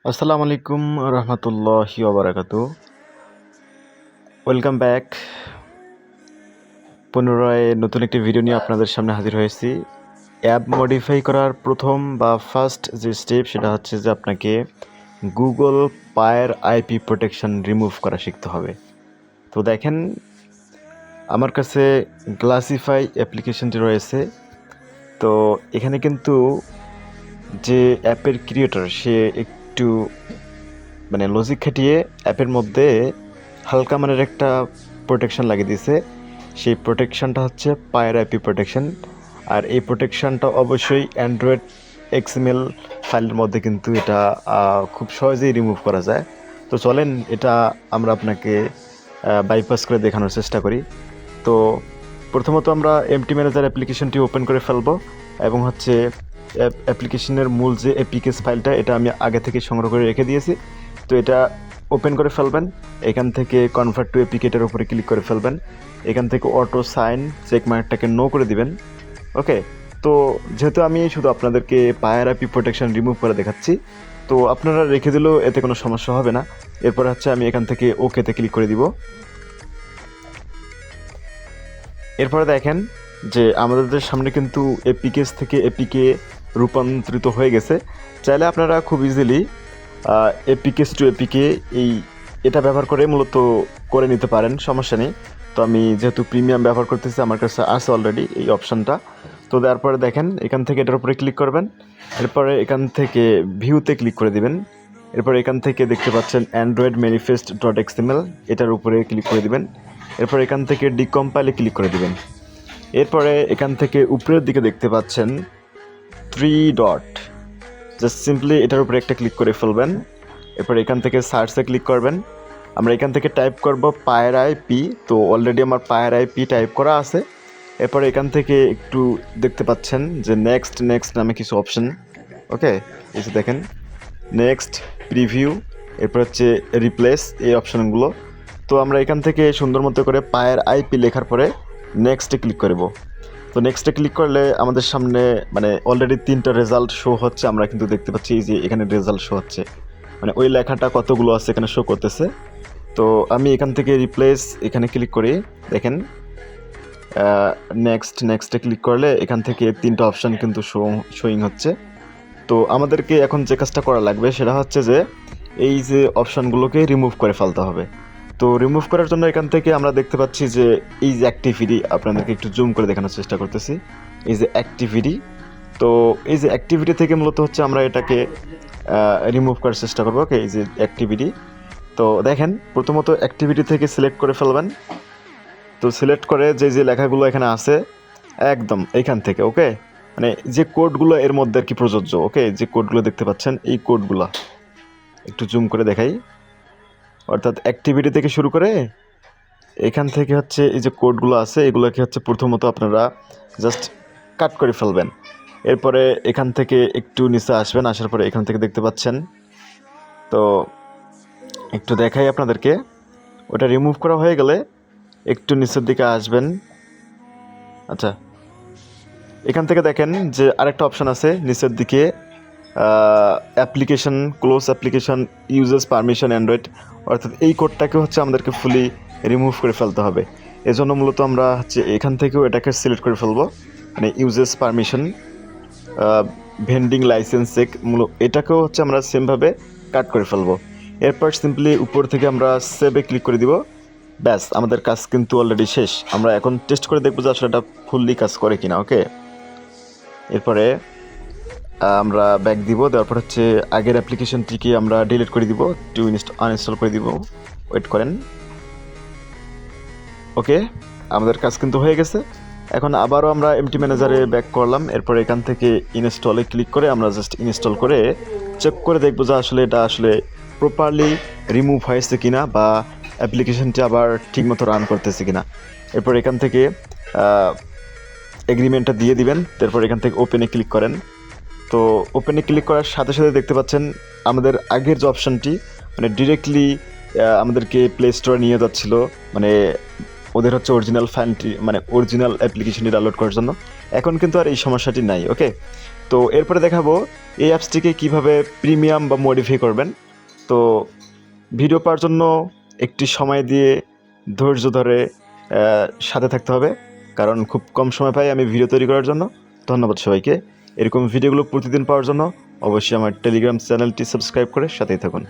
আসসালামু আলাইকুম রহমতুল্লাহি ওবারাকাতু। Welcome back. পুনরায় নতুন একটি ভিডিও নিয়ে আপনাদের সামনে হাজির হয়েছি। অ্যাপ মডিফাই করার প্রথম বা ফার্স্ট যে স্টেপ সেটা হচ্ছে যে আপনাকে গুগল পায়ের আইপি প্রোটেকশন রিমুভ করা শিখতে হবে। তো দেখেন, আমার কাছে গ্লাসিফাই অ্যাপ্লিকেশনটি রয়েছে। তো এখানে কিন্তু যে অ্যাপের ক্রিয়েটর সে একটু লজিক খাটিয়ে অ্যাপের মধ্যে হালকা মানের একটা প্রোটেকশন লাগিয়ে দিয়েছে। সেই প্রোটেকশনটা হচ্ছে পায়ের আইপি প্রোটেকশন। আর এই প্রোটেকশনটা অবশ্যই অ্যান্ড্রয়েড এক্সএমএল ফাইলের মধ্যে কিন্তু এটা খুব সহজেই রিমুভ করা যায়। তো চলেন এটা আমরা আপনাকে বাইপাস করে দেখানোর চেষ্টা করি। তো প্রথমত আমরা এমটি ম্যানেজার অ্যাপ্লিকেশনটি ওপেন করে ফেলবো এবং হচ্ছে অ্যাপ্লিকেশনের মূল যে এপিকেস ফাইলটা এটা আমি আগে থেকে সংগ্রহ করে রেখে দিয়েছি। তো এটা ওপেন করে ফেলবেন। এখান থেকে কনভার্ট টু এপিকেটের উপরে ক্লিক করে ফেলবেন। এখান থেকে অটো সাইন চেক মার্কটাকে নো করে দিবেন। ওকে, তো যেহেতু আমি শুধু আপনাদেরকে পায়ের আইপি প্রোটেকশন রিমুভ করে দেখাচ্ছি, তো আপনারা রেখে দিলেও এতে কোনো সমস্যা হবে না। এরপর হচ্ছে আমি এখান থেকে ওকেতে ক্লিক করে দিব। এরপরে দেখেন যে আমাদের সামনে কিন্তু এপিকেস থেকে এপিকে রূপান্তরিত হয়ে গেছে। চাইলে আপনারা খুব ইজিলি এপিকেস টু এপিকে এটা ব্যবহার করে মূলত করে নিতে পারেন, সমস্যা নেই। তো আমি যেহেতু প্রিমিয়াম ব্যবহার করতেছি, আমার কাছে আছে অলরেডি এই অপশানটা। তো তারপরে দেখেন এখান থেকে এটার উপরে ক্লিক করবেন। এরপরে এখান থেকে ভিউতে ক্লিক করে দিবেন। এরপর এখান থেকে দেখতে পাচ্ছেন অ্যান্ড্রয়েড ম্যানিফেস্ট ডট এক্সএমএল, এটার উপরে ক্লিক করে দিবেন। এরপর এখান থেকে ডিকম্পাইলে ক্লিক করে দিবেন। এরপরে এখান থেকে উপরের দিকে দেখতে পাচ্ছেন 3 ডট, জাস্ট সিম্পলি এটার উপরে একটা ক্লিক করে ফেলবেন। এরপর এখান থেকে সার্চে ক্লিক করবেন। আমরা এখান থেকে টাইপ করব পায়ের আইপি। তো অলরেডি আমার পায়ের আইপি টাইপ করা আছে। এরপর এখান থেকে একটু দেখতে পাচ্ছেন যে নেক্সট নামে কিছু অপশন। ওকে, এই যে দেখেন নেক্সট, প্রিভিউ, এরপর হচ্ছে রিপ্লেস, এই অপশানগুলো। তো আমরা এখান থেকে সুন্দর মতো করে পায়ের আইপি লেখার পরে নেক্সটে ক্লিক করব। তো নেক্সটে ক্লিক করলে আমাদের সামনে অলরেডি 3টা রেজাল্ট শো হচ্ছে। আমরা কিন্তু দেখতে পাচ্ছি এই যে এখানে রেজাল্ট শো হচ্ছে, ওই লেখাটা কতগুলো আছে এখানে শো করতেছে। তো আমি এখান থেকে রিপ্লেস এখানে ক্লিক করি। দেখেন নেক্সটে ক্লিক করলে এখান থেকে 3টা অপশান কিন্তু শোয়িং হচ্ছে। তো আমাদেরকে এখন যে কাজটা করা লাগবে সেটা হচ্ছে যে এই যে অপশানগুলোকে রিমুভ করে ফেলতে হবে। তো রিমুভ করার জন্য এখান থেকে আমরা দেখতে পাচ্ছি যে এই যে অ্যাক্টিভিটি, আপনাদেরকে একটু জুম করে দেখানোর চেষ্টা করতেছি। এই যে অ্যাক্টিভিটি, তো এই যে অ্যাক্টিভিটি থেকে মূলত হচ্ছে আমরা এটাকে রিমুভ করার চেষ্টা করবো। ওকে, এই যে অ্যাক্টিভিটি, তো দেখেন প্রথমত অ্যাক্টিভিটি থেকে সিলেক্ট করে ফেলবেন। তো সিলেক্ট করে যে লেখাগুলো এখানে আছে একদম এইখান থেকে, ওকে, যে কোডগুলো এর মধ্যে আর কি প্রযোজ্য। ওকে, যে কোডগুলো দেখতে পাচ্ছেন এই কোডগুলো একটু জুম করে দেখাই। অর্থাৎ অ্যাক্টিভিটি থেকে শুরু করে এখান থেকে হচ্ছে এই যে কোডগুলো আছে এগুলোকে হচ্ছে প্রথমত আপনারা জাস্ট কাট করে ফেলবেন। এরপরে এখান থেকে একটু নিচে আসবেন, আসার পরে এখান থেকে দেখতে পাচ্ছেন, তো একটু দেখাই আপনাদেরকে। ওটা রিমুভ করা হয়ে গেলে একটু নিচের দিকে আসবেন। আচ্ছা, এখান থেকে দেখেন যে আরেকটা অপশান আছে নিচের দিকে, application close application uses permission Android. অর্থাৎ এই কোডটাকে হচ্ছে আমাদেরকে ফুলি রিমুভ করে ফেলতে হবে। এজন্য মূলত আমরা হচ্ছে এখান থেকেও এটাকে সিলেক্ট করে ফেলবো, uses permission vending licence check, মূলত এটাকেও হচ্ছে আমরা সেমভাবে কাট করে ফেলবো। এরপর সিম্পলি উপর থেকে আমরা সেভে ক্লিক করে দিব। ব্যাস, আমাদের কাজ কিন্তু অলরেডি শেষ। আমরা এখন টেস্ট করে দেখবো যে আসলে এটা ফুললি কাজ করে কিনা। ওকে, এরপরে আমরা ব্যাক দিব, দেওয়ার পর হচ্ছে আগের অ্যাপ্লিকেশনটিকে আমরা ডিলিট করে দিব, আনইনস্টল করে দিব। ওয়েট করেন। ওকে, আমাদের কাজ কিন্তু হয়ে গেছে। এখন আবারও আমরা এমটি ম্যানেজারে ব্যাক করলাম। এরপর এখান থেকে ইনস্টলে ক্লিক করে আমরা জাস্ট ইনস্টল করে চেক করে দেখবো যে আসলে এটা আসলে প্রপারলি রিমুভ হয়েছে কিনা বা অ্যাপ্লিকেশনটি আবার ঠিকমতো রান করতেছে কিনা। এরপর এখান থেকে এগ্রিমেন্টটা দিয়ে দিবেন। তারপর এখান থেকে ওপেনে ক্লিক করেন। তো ওপেনে ক্লিক করার সাথে সাথে দেখতে পাচ্ছেন আমাদের আগের যে অপশানটি ডিরেক্টলি আমাদেরকে প্লে স্টোরে নিয়ে যাচ্ছিল, ওদের হচ্ছে অরিজিনাল ফাইলটি অরিজিনাল অ্যাপ্লিকেশনটি ডাউনলোড করার জন্য। এখন কিন্তু আর এই সমস্যাটি নাই। ওকে, তো এরপরে দেখাবো এই অ্যাপসটিকে কিভাবে প্রিমিয়াম বা মডিফাই করবেন। তো ভিডিও পাওয়ার জন্য একটি সময় দিয়ে ধৈর্য ধরে সাথে থাকতে হবে, কারণ খুব কম সময় পাই আমি ভিডিও তৈরি করার জন্য। ধন্যবাদ সবাইকে। এরকম ভিডিওগুলো প্রতিদিন পাওয়ার জন্য অবশ্যই আমার টেলিগ্রাম চ্যানেলটি সাবস্ক্রাইব করে সাথেই থাকুন।